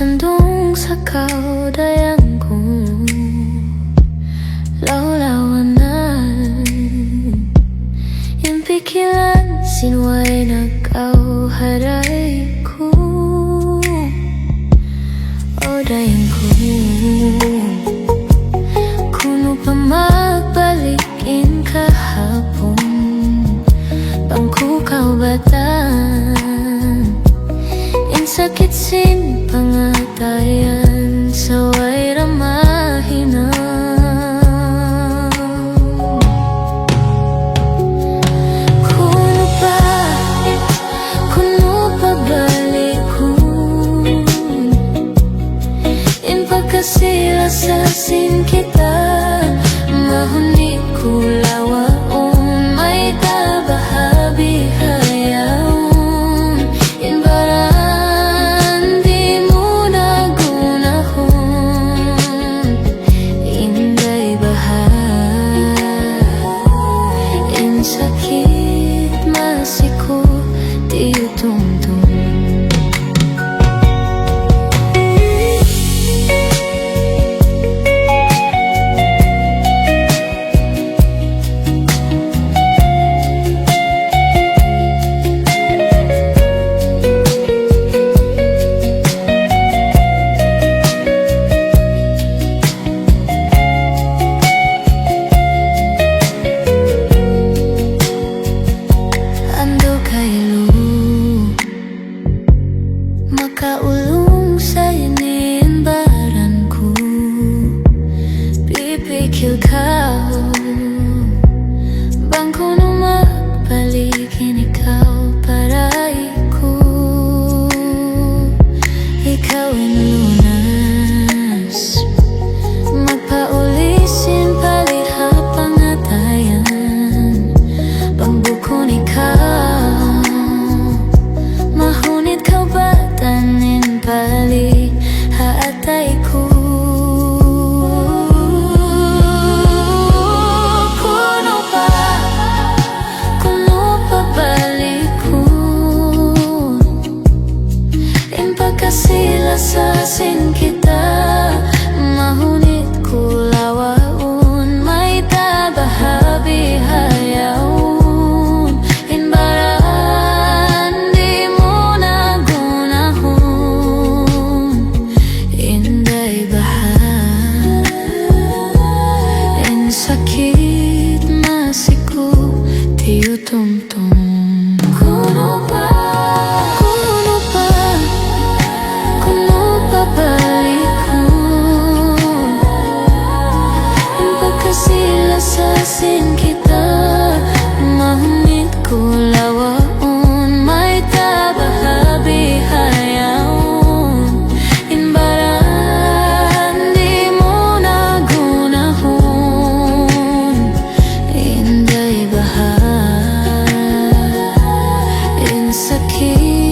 Sandung sa kaudayang ko, lawlawanan yung pikiran, sinuway nagkauharay ko. Odayan ko, kuno pa magbalikin kahapon, bangko kaubatan, insakit sin pangatayan, saway ramahinan. Silasasin kita, mahuni kulawaon, may tabahabi hayaon, inbaran di mo nagunahon, inday bahay, insakit masiko, di utong-tong. Makaulong sa ininbaran ko, pipikil ka, bangko nung magbalikin ikaw paray ko. Ikaw ang lunas, magpaulisin paliha pangatayan, pangbukon ikaw, mahunit ka ba tanin pali haatay ko. Kuno pa balik ko, impagkasilasasin kita, mahunit ko lawaon, may tabahabi hayaon, inbaran di mo nagunahon, inday bahay, insakit masiko, di utong-tong. Kuno pa balik ko, impagkasilasasin kita, mahunit ko lawaon, may tabahabi hayaon, inbaran di mo nagunahon, inday bahay, insakit